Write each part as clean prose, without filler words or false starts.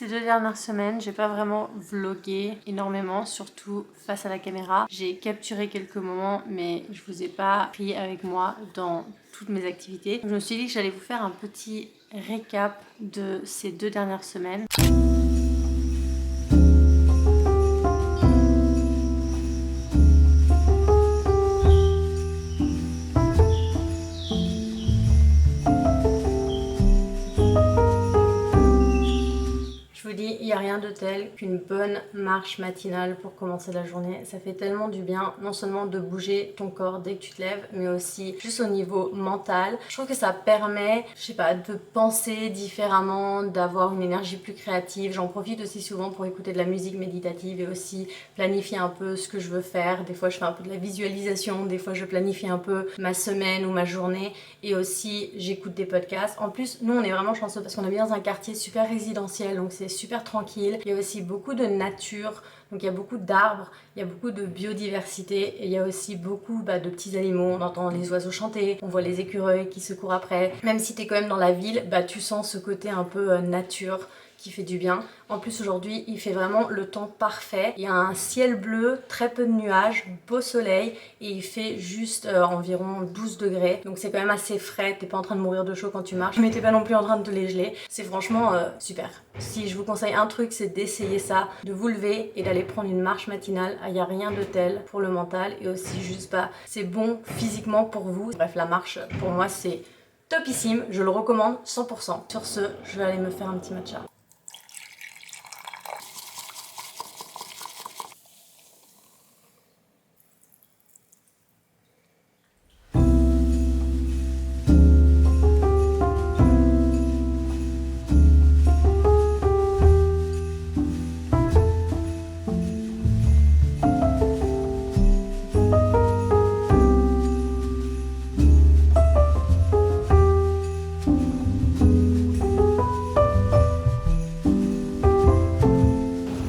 Ces 2 dernières semaines, j'ai pas vraiment vlogué énormément, surtout face à la caméra. J'ai capturé quelques moments, mais je vous ai pas pris avec moi dans toutes mes activités. Je me suis dit que j'allais vous faire un petit récap de ces 2 dernières semaines. Il n'y a rien de tel qu'une bonne marche matinale pour commencer la journée. Ça fait tellement du bien, non seulement de bouger ton corps dès que tu te lèves, mais aussi juste au niveau mental. Je trouve que ça permet, je sais pas, de penser différemment, d'avoir une énergie plus créative. J'en profite aussi souvent pour écouter de la musique méditative et aussi planifier un peu ce que je veux faire. Des fois je fais un peu de la visualisation, des fois je planifie un peu ma semaine ou ma journée et aussi j'écoute des podcasts. En plus, nous on est vraiment chanceux parce qu'on habite dans un quartier super résidentiel, donc c'est super tranquille. Il y a aussi beaucoup de nature, donc il y a beaucoup d'arbres, il y a beaucoup de biodiversité et il y a aussi beaucoup de petits animaux. On entend les oiseaux chanter, on voit les écureuils qui se courent après. Même si t'es quand même dans la ville, tu sens ce côté un peu nature qui fait du bien. En plus aujourd'hui il fait vraiment le temps parfait, il y a un ciel bleu, très peu de nuages, beau soleil et il fait juste environ 12 degrés, donc c'est quand même assez frais, t'es pas en train de mourir de chaud quand tu marches mais t'es pas non plus en train de te les geler, c'est franchement super. Si je vous conseille un truc, c'est d'essayer ça, de vous lever et d'aller prendre une marche matinale. Il n'y a rien de tel pour le mental et aussi juste c'est bon physiquement pour vous. Bref, la marche pour moi c'est topissime, je le recommande 100%. Sur ce, je vais aller me faire un petit matcha.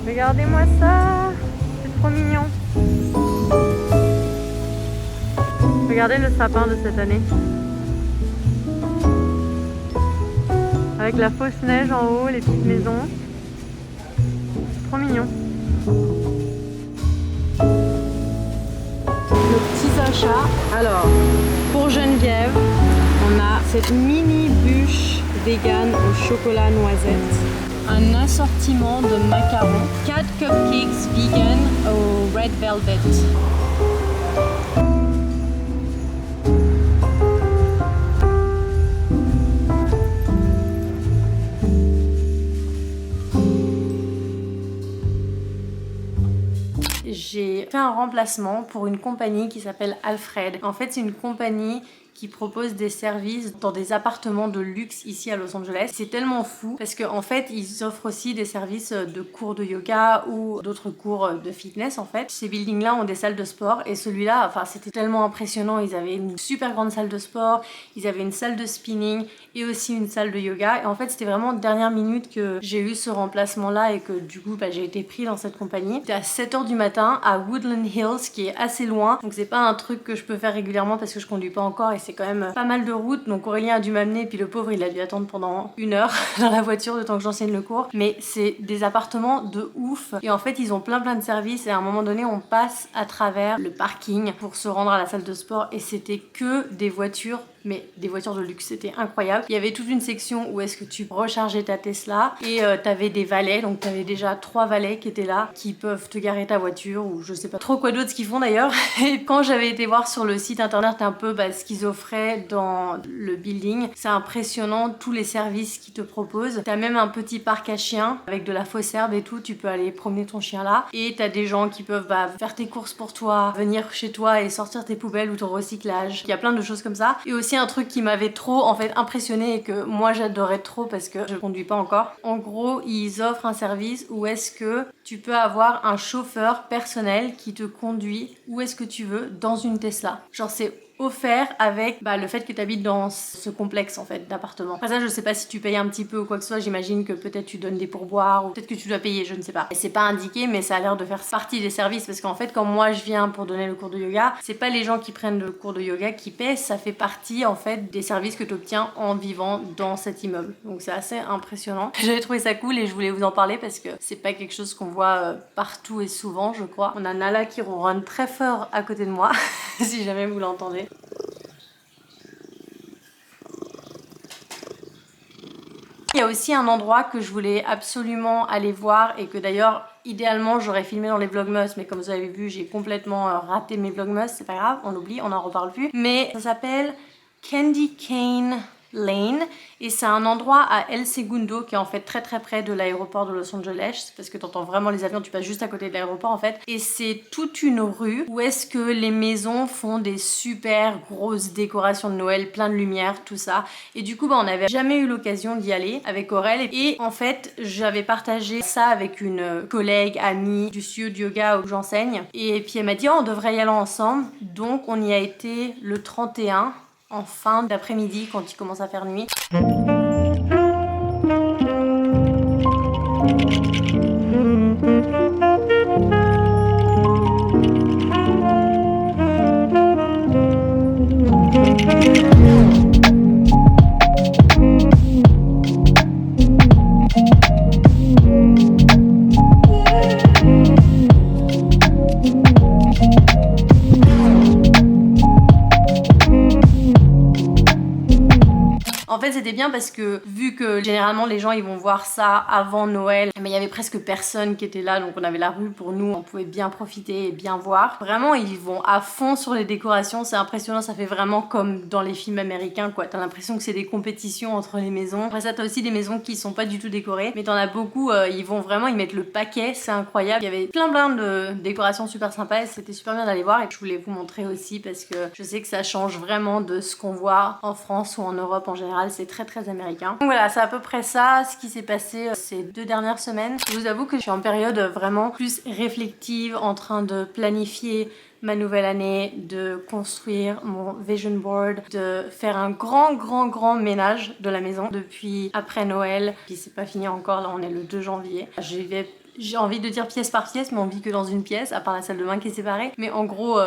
Regardez-moi ça, c'est trop mignon. Regardez le sapin de cette année. Avec la fausse neige en haut, les petites maisons. C'est trop mignon. Nos petits achats. Alors, pour Geneviève, on a cette mini bûche vegan au chocolat noisette. Un assortiment de macarons, 4 cupcakes vegan au red velvet. J'ai fait un remplacement pour une compagnie qui s'appelle Alfred. En fait, c'est une compagnie qui propose des services dans des appartements de luxe ici à Los Angeles. C'est tellement fou parce qu'en fait ils offrent aussi des services de cours de yoga ou d'autres cours de fitness en fait. Ces buildings là ont des salles de sport et celui-là, enfin c'était tellement impressionnant. Ils avaient une super grande salle de sport, ils avaient une salle de spinning et aussi une salle de yoga et en fait c'était vraiment dernière minute que j'ai eu ce remplacement là et que du coup j'ai été pris dans cette compagnie. C'était à 7h du matin à Woodland Hills qui est assez loin, donc c'est pas un truc que je peux faire régulièrement parce que je conduis pas encore et c'est quand même pas mal de route, donc Aurélien a dû m'amener, puis le pauvre il a dû attendre pendant 1 heure dans la voiture le temps que j'enseigne le cours, mais c'est des appartements de ouf et en fait ils ont plein de services et à un moment donné on passe à travers le parking pour se rendre à la salle de sport et c'était que des voitures, mais des voitures de luxe, c'était incroyable. Il y avait toute une section où est-ce que tu rechargeais ta Tesla et t'avais des valets, donc t'avais déjà 3 valets qui étaient là, qui peuvent te garer ta voiture ou je sais pas trop quoi d'autre ce qu'ils font d'ailleurs. Et quand j'avais été voir sur le site internet un peu ce qu'ils offraient dans le building, c'est impressionnant tous les services qu'ils te proposent. T'as même un petit parc à chiens avec de la fausse herbe et tout, tu peux aller promener ton chien là et t'as des gens qui peuvent faire tes courses pour toi, venir chez toi et sortir tes poubelles ou ton recyclage. Il y a plein de choses comme ça et aussi un truc qui m'avait trop en fait impressionné et que moi j'adorais trop parce que je conduis pas encore. En gros, ils offrent un service où est-ce que tu peux avoir un chauffeur personnel qui te conduit où est-ce que tu veux dans une Tesla. Genre c'est offert avec le fait que tu habites dans ce complexe en fait d'appartements. Après ça, je sais pas si tu payes un petit peu ou quoi que ce soit, j'imagine que peut-être tu donnes des pourboires ou peut-être que tu dois payer, je ne sais pas. Et c'est pas indiqué, mais ça a l'air de faire partie des services parce qu'en fait, quand moi je viens pour donner le cours de yoga, c'est pas les gens qui prennent le cours de yoga qui paient, ça fait partie en fait des services que tu obtiens en vivant dans cet immeuble. Donc c'est assez impressionnant. J'avais trouvé ça cool et je voulais vous en parler parce que c'est pas quelque chose qu'on voit partout et souvent, je crois. On a Nala qui ronronne très fort à côté de moi, si jamais vous l'entendez. Il y a aussi un endroit que je voulais absolument aller voir et que d'ailleurs idéalement j'aurais filmé dans les vlogmas, mais comme vous avez vu j'ai complètement raté mes vlogmas, c'est pas grave, on oublie, on n'en reparle plus. Mais ça s'appelle Candy Cane Lane et c'est un endroit à El Segundo qui est en fait très près de l'aéroport de Los Angeles parce que t'entends vraiment les avions, tu passes juste à côté de l'aéroport en fait, et c'est toute une rue où est-ce que les maisons font des super grosses décorations de Noël, plein de lumière, tout ça, et du coup on n'avait jamais eu l'occasion d'y aller avec Aurel et en fait j'avais partagé ça avec une collègue, amie du studio de yoga où j'enseigne et puis elle m'a dit oh, on devrait y aller ensemble, donc on y a été le 31 en fin d'après-midi quand il commence à faire nuit. En fait c'était bien parce que vu que généralement les gens ils vont voir ça avant Noël, mais il y avait presque personne qui était là, donc on avait la rue pour nous, on pouvait bien profiter et bien voir. Vraiment ils vont à fond sur les décorations, c'est impressionnant, ça fait vraiment comme dans les films américains quoi, t'as l'impression que c'est des compétitions entre les maisons. Après ça t'as aussi des maisons qui sont pas du tout décorées, mais t'en as beaucoup, ils vont vraiment, ils mettent le paquet, c'est incroyable. Il y avait plein de décorations super sympas et c'était super bien d'aller voir et je voulais vous montrer aussi parce que je sais que ça change vraiment de ce qu'on voit en France ou en Europe en général, c'est très américain. Donc voilà, c'est à peu près ça ce qui s'est passé ces 2 dernières semaines. Je vous avoue que je suis en période vraiment plus réflexive, en train de planifier ma nouvelle année, de construire mon vision board, de faire un grand ménage de la maison depuis après Noël. Puis c'est pas fini encore, là on est le 2 janvier. J'ai envie de dire pièce par pièce, mais on vit que dans une pièce, à part la salle de bain qui est séparée. Mais en gros,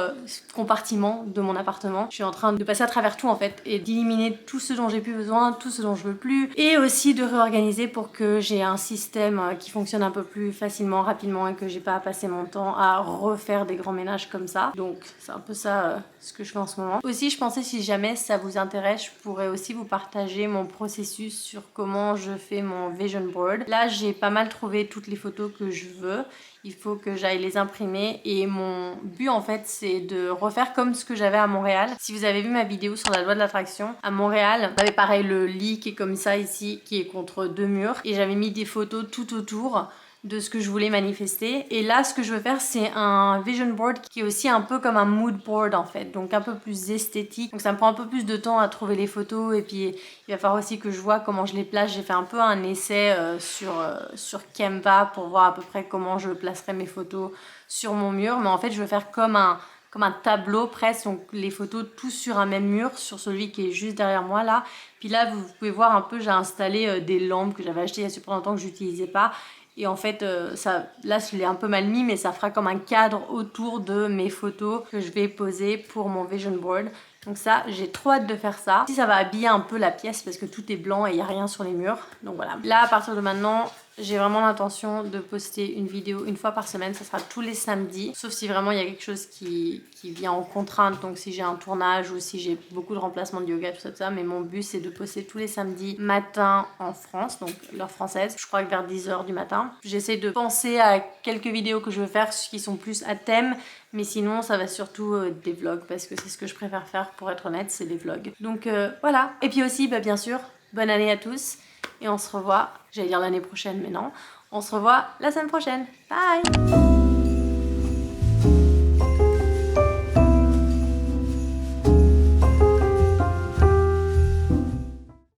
compartiment de mon appartement. Je suis en train de passer à travers tout en fait et d'éliminer tout ce dont j'ai plus besoin, tout ce dont je veux plus. Et aussi de réorganiser pour que j'ai un système qui fonctionne un peu plus facilement, rapidement et que j'ai pas à passer mon temps à refaire des grands ménages comme ça. Donc c'est un peu ça ce que je fais en ce moment. Aussi, je pensais si jamais ça vous intéresse, je pourrais aussi vous partager mon processus sur comment je fais mon vision board. Là, j'ai pas mal trouvé toutes les photos que je veux. Il faut que j'aille les imprimer et mon but en fait c'est de refaire comme ce que j'avais à Montréal. Si vous avez vu ma vidéo sur la loi de l'attraction, à Montréal, j'avais pareil le lit qui est comme ça ici, qui est contre 2 murs et j'avais mis des photos tout autour de ce que je voulais manifester. Et là, ce que je veux faire, c'est un vision board qui est aussi un peu comme un mood board en fait, donc un peu plus esthétique. Donc ça me prend un peu plus de temps à trouver les photos et puis il va falloir aussi que je vois comment je les place. J'ai fait un peu un essai sur Canva pour voir à peu près comment je placerai mes photos sur mon mur. Mais en fait, je veux faire comme un tableau presque, donc les photos tous sur un même mur, sur celui qui est juste derrière moi là. Puis là, vous pouvez voir un peu, j'ai installé des lampes que j'avais achetées il y a super longtemps que j'utilisais pas. Et en fait, là je l'ai un peu mal mis, mais ça fera comme un cadre autour de mes photos que je vais poser pour mon vision board. Donc ça, j'ai trop hâte de faire ça. Si ça va habiller un peu la pièce parce que tout est blanc et il n'y a rien sur les murs. Donc voilà. Là, à partir de maintenant, j'ai vraiment l'intention de poster une vidéo une fois par semaine. Ça sera tous les samedis. Sauf si vraiment il y a quelque chose qui vient en contrainte. Donc si j'ai un tournage ou si j'ai beaucoup de remplacements de yoga, tout ça. Mais mon but, c'est de poster tous les samedis matin en France. Donc l'heure française. Je crois que vers 10 h du matin. J'essaie de penser à quelques vidéos que je veux faire qui sont plus à thème. Mais sinon, ça va surtout des vlogs parce que c'est ce que je préfère faire pour être honnête, c'est des vlogs. Donc voilà. Et puis aussi, bien sûr, bonne année à tous. Et on se revoit, j'allais dire l'année prochaine, mais non. On se revoit la semaine prochaine. Bye!